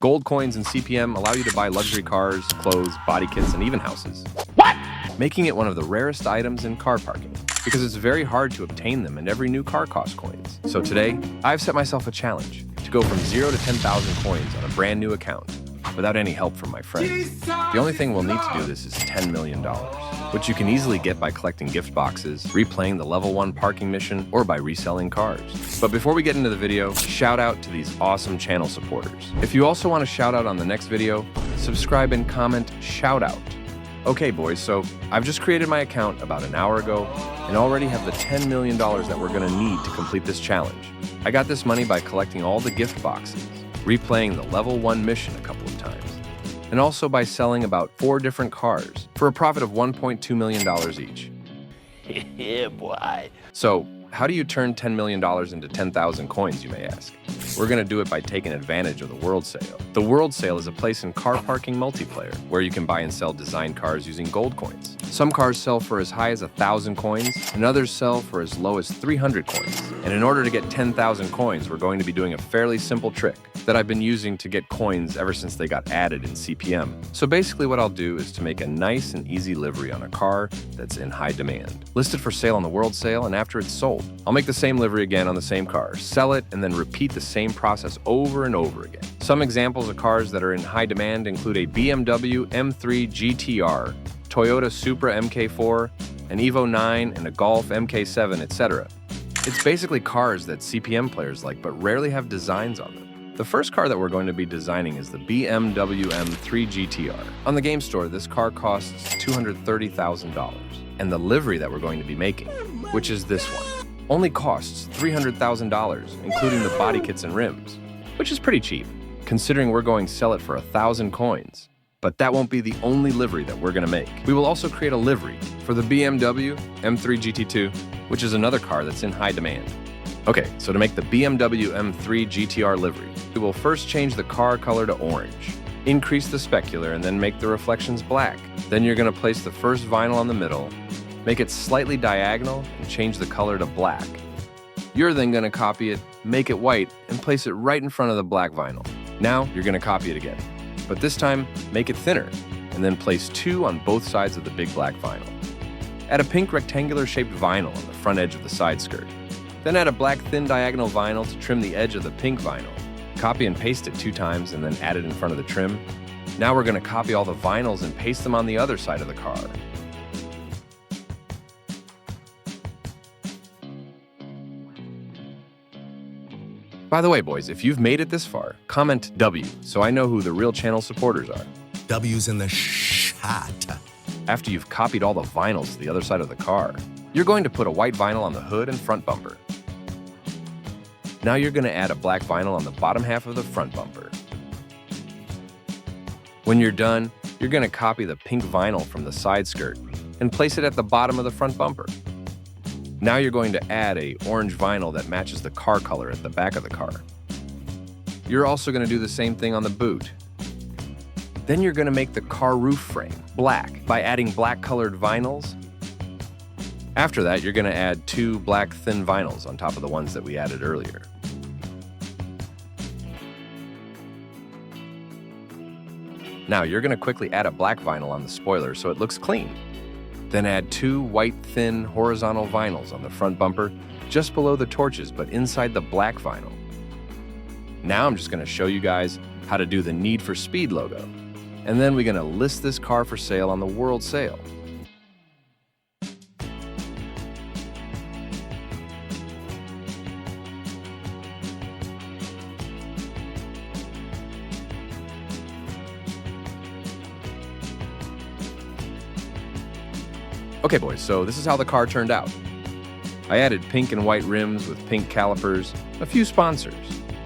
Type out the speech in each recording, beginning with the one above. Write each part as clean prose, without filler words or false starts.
Gold coins and CPM allow you to buy luxury cars, clothes, body kits, and even houses. Making it one of the rarest items in car parking, because it's very hard to obtain them and every new car costs coins. So today, I've set myself a challenge to go from 0 to 10,000 coins on a brand new account without any help from my friends. The only thing we'll need to do this is $10 million, which you can easily get by collecting gift boxes, replaying the level 1 parking mission, or by reselling cars. But before we get into the video, shout out to these awesome channel supporters. If you also want a shout out on the next video, subscribe and comment shout out. Okay boys, so I've just created my account about an hour ago and already have the $10 million that we're gonna need to complete this challenge. I got this money by collecting all the gift boxes, replaying the level 1 mission a couple of times, and also by selling about 4 different cars for a profit of $1.2 million each. Yeah, boy. So, how do you turn $10 million into 10,000 coins, you may ask? We're going to do it by taking advantage of the World Sale. The World Sale is a place in Carparking Multiplayer where you can buy and sell design cars using gold coins. Some cars sell for as high as 1,000 coins, and others sell for as low as 300 coins. And in order to get 10,000 coins, we're going to be doing a fairly simple trick that I've been using to get coins ever since they got added in CPM. So basically what I'll do is to make a nice and easy livery on a car that's in high demand. List it for sale on the World Sale, and after it's sold, I'll make the same livery again on the same car, sell it, and then repeat the same process over and over again. Some examples of cars that are in high demand include a BMW M3 GTR, Toyota Supra MK4, an Evo 9, and a Golf MK7, etc. It's basically cars that CPM players like but rarely have designs on them. The first car that we're going to be designing is the BMW M3 GTR. On the game store, this car costs $230,000, and the livery that we're going to be making, which is this one, only costs $300,000, including the body kits and rims, which is pretty cheap, considering we're going to sell it for 1,000 coins. But that won't be the only livery that we're going to make. We will also create a livery for the BMW M3 GT2, which is another car that's in high demand. Okay, so to make the BMW M3 GTR livery, we will first change the car color to orange, increase the specular, and then make the reflections black. Then you're going to place the first vinyl on the middle, make it slightly diagonal, and change the color to black. You're then going to copy it, make it white, and place it right in front of the black vinyl. Now you're going to copy it again, but this time make it thinner, and then place 2 on both sides of the big black vinyl. Add a pink rectangular shaped vinyl on the front edge of the side skirt. Then add a black thin diagonal vinyl to trim the edge of the pink vinyl. Copy and paste it 2 times and then add it in front of the trim. Now we're going to copy all the vinyls and paste them on the other side of the car. By the way, boys, if you've made it this far, comment W so I know who the real channel supporters are. W's in the shot. After you've copied all the vinyls to the other side of the car, you're going to put a white vinyl on the hood and front bumper. Now you're going to add a black vinyl on the bottom half of the front bumper. When you're done, you're going to copy the pink vinyl from the side skirt and place it at the bottom of the front bumper. Now you're going to add an orange vinyl that matches the car color at the back of the car. You're also going to do the same thing on the boot. Then you're going to make the car roof frame black by adding black colored vinyls. After that, you're going to add 2 black thin vinyls on top of the ones that we added earlier. Now you're going to quickly add a black vinyl on the spoiler so it looks clean. Then add 2 white thin horizontal vinyls on the front bumper just below the torches but inside the black vinyl. Now I'm just going to show you guys how to do the Need for Speed logo. And then we're going to list this car for sale on the World Sale. Okay boys, so this is how the car turned out. I added pink and white rims with pink calipers, a few sponsors,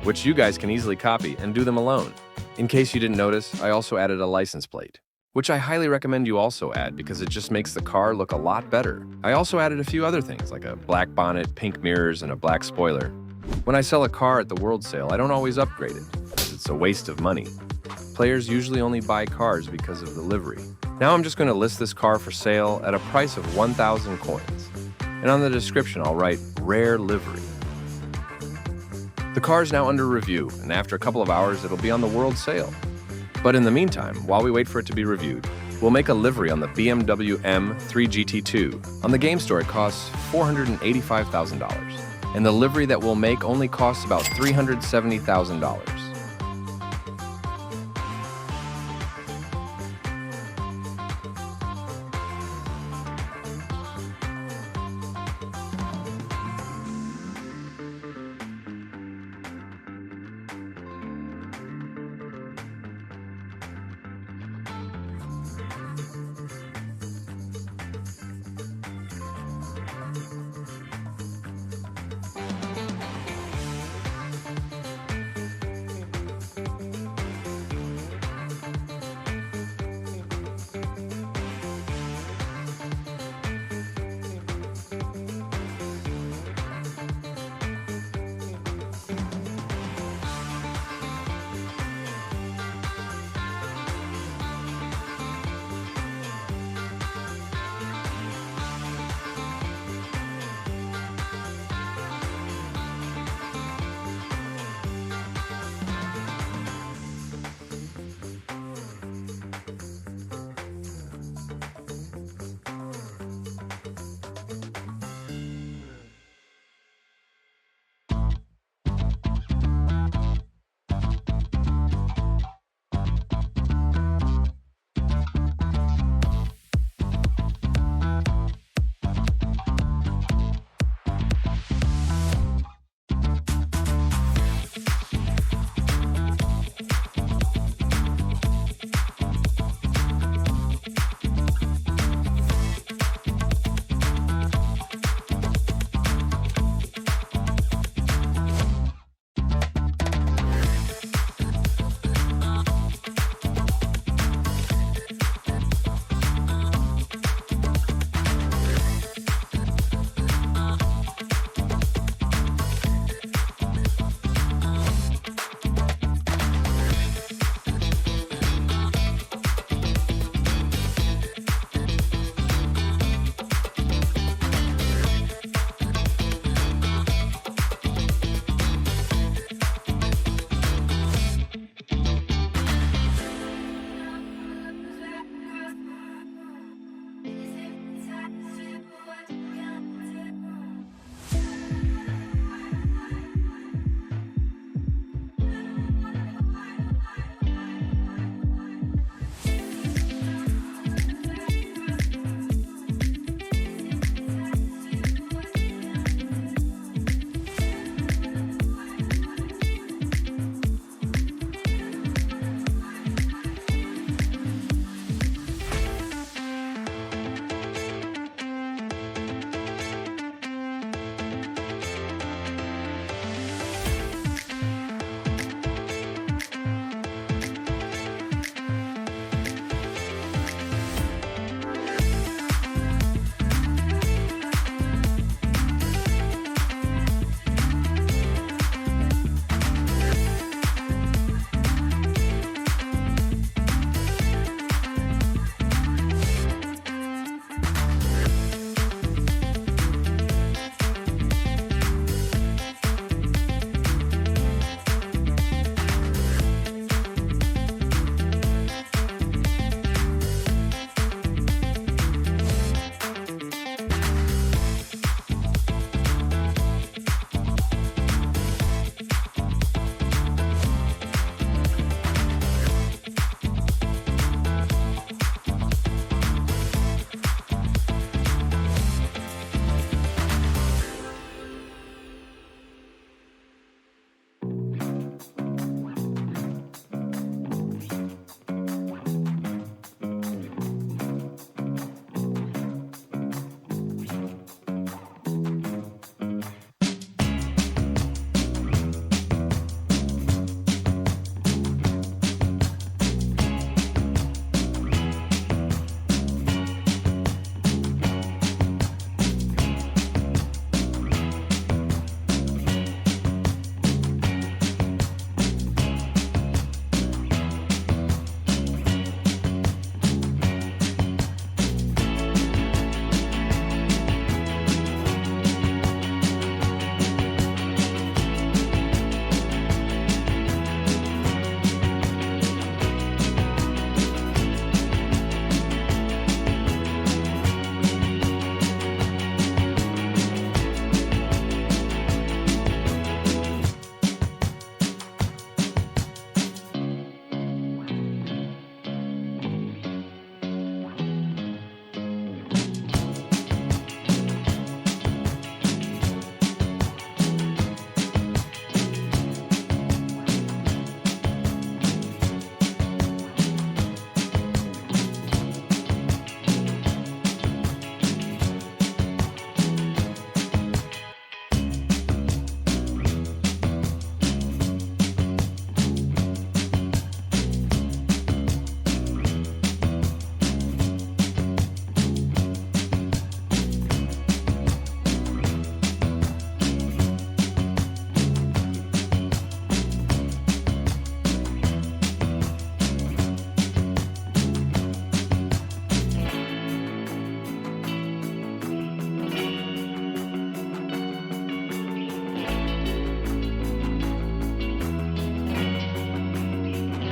which you guys can easily copy and do them alone. In case you didn't notice, I also added a license plate, which I highly recommend you also add because it just makes the car look a lot better. I also added a few other things like a black bonnet, pink mirrors, and a black spoiler. When I sell a car at the World Sale, I don't always upgrade it because it's a waste of money. Players usually only buy cars because of the livery. Now I'm just going to list this car for sale at a price of 1,000 coins. And on the description, I'll write rare livery. The car is now under review, and after a couple of hours, it'll be on the world sale. But in the meantime, while we wait for it to be reviewed, we'll make a livery on the BMW M3 GT2. On the game store, it costs $485,000, and the livery that we'll make only costs about $370,000.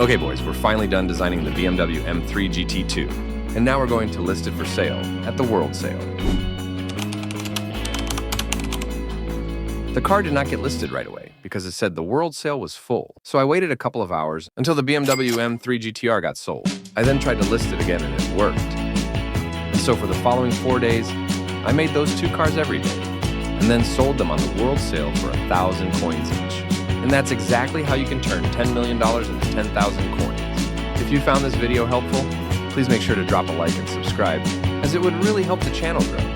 Okay boys, we're finally done designing the BMW M3 GT2, and now we're going to list it for sale at the World Sale. The car did not get listed right away because it said the World Sale was full, so I waited a couple of hours until the BMW M3 GTR got sold. I then tried to list it again and it worked. And so for the following 4 days, I made those two cars every day, and then sold them on the World Sale for 1,000 coins each. And that's exactly how you can turn $10 million into 10,000 coins. If you found this video helpful, please make sure to drop a like and subscribe, as it would really help the channel grow.